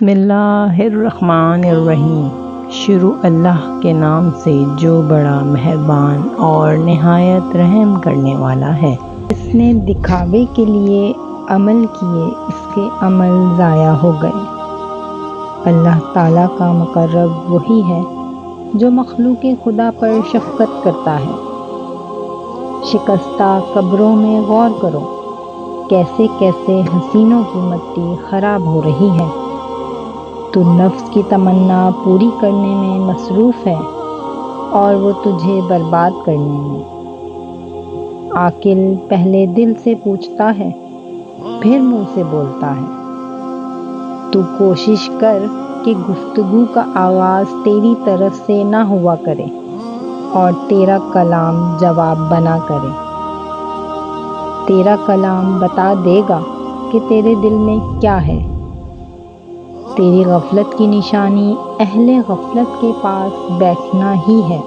بسم اللہ الرحمن الرحیم۔ شروع اللہ کے نام سے جو بڑا مہربان اور نہایت رحم کرنے والا ہے۔ جس نے دکھاوے کے لیے عمل کیے اس کے عمل ضائع ہو گئے۔ اللہ تعالیٰ کا مقرب وہی ہے جو مخلوق خدا پر شفقت کرتا ہے۔ شکستہ قبروں میں غور کرو، کیسے کیسے حسینوں کی مٹی خراب ہو رہی ہے۔ تو نفس کی تمنا پوری کرنے میں مصروف ہے اور وہ تجھے برباد کرنے میں۔ عاقل پہلے دل سے پوچھتا ہے پھر منہ سے بولتا ہے۔ تو کوشش کر کہ گفتگو کا آغاز تیری طرف سے نہ ہوا کرے اور تیرا کلام جواب بنا کرے۔ تیرا کلام بتا دے گا کہ تیرے دل میں کیا ہے۔ تیری غفلت کی نشانی اہل غفلت کے پاس بیٹھنا ہی ہے۔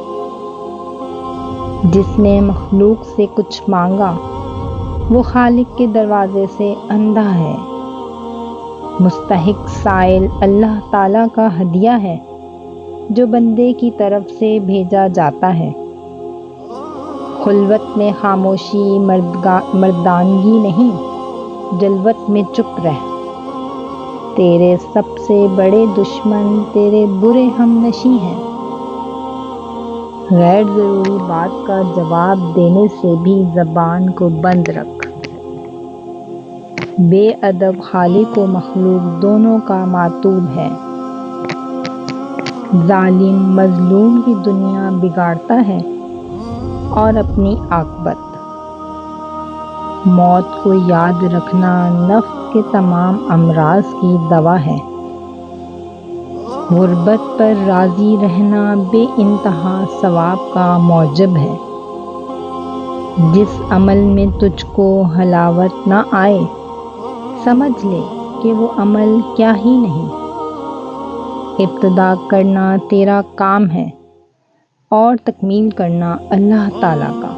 جس نے مخلوق سے کچھ مانگا وہ خالق کے دروازے سے اندھا ہے۔ مستحق سائل اللہ تعالیٰ کا ہدیہ ہے جو بندے کی طرف سے بھیجا جاتا ہے۔ خلوت میں خاموشی مردانگی نہیں، جلوت میں چپ رہ۔ تیرے سب سے بڑے دشمن تیرے برے ہم نشیں ہیں۔ غیر ضروری بات کا جواب دینے سے بھی زبان کو بند رکھ۔ بے ادب خالق و مخلوق دونوں کا معتوب ہے۔ ظالم مظلوم کی دنیا بگاڑتا ہے اور اپنی عاقبت۔ موت کو یاد رکھنا نفس کے تمام امراض کی دوا ہے۔ غربت پر راضی رہنا بے انتہا ثواب کا موجب ہے۔ جس عمل میں تجھ کو حلاوت نہ آئے سمجھ لے کہ وہ عمل کیا ہی نہیں۔ ابتدا کرنا تیرا کام ہے اور تکمیل کرنا اللہ تعالیٰ کا۔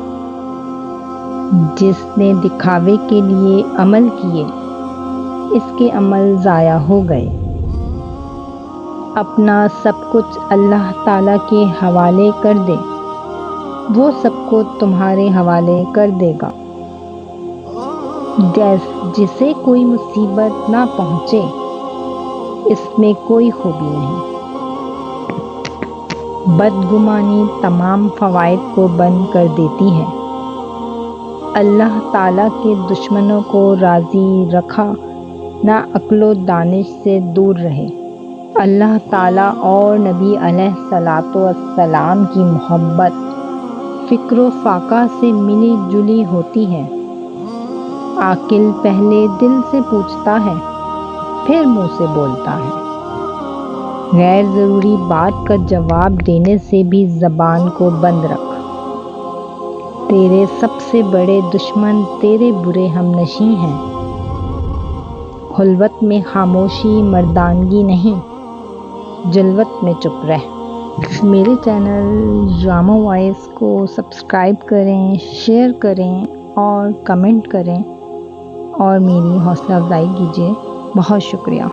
جس نے دکھاوے کے لیے عمل کیے اس کے عمل ضائع ہو گئے۔ اپنا سب کچھ اللہ تعالیٰ کے حوالے کر دے، وہ سب کو تمہارے حوالے کر دے گا۔ جسے کوئی مصیبت نہ پہنچے اس میں کوئی خوبی نہیں۔ بدگمانی تمام فوائد کو بند کر دیتی ہے۔ اللہ تعالیٰ کے دشمنوں کو راضی رکھا نہ عقل و دانش سے دور رہے۔ اللہ تعالیٰ اور نبی علیہ الصلوۃ والسلام کی محبت فکر و فاقہ سے ملی جلی ہوتی ہے۔ عاقل پہلے دل سے پوچھتا ہے پھر منہ سے بولتا ہے۔ غیر ضروری بات کا جواب دینے سے بھی زبان کو بند رکھ۔ تیرے سب سے بڑے دشمن تیرے برے ہم نشیں ہیں۔ خلوت میں خاموشی مردانگی نہیں، جلوت میں چپ رہ۔ میرے چینل ڈرامہ وائس کو سبسکرائب کریں، شیئر کریں اور کمنٹ کریں اور میری حوصلہ افزائی کیجیے۔ بہت شکریہ۔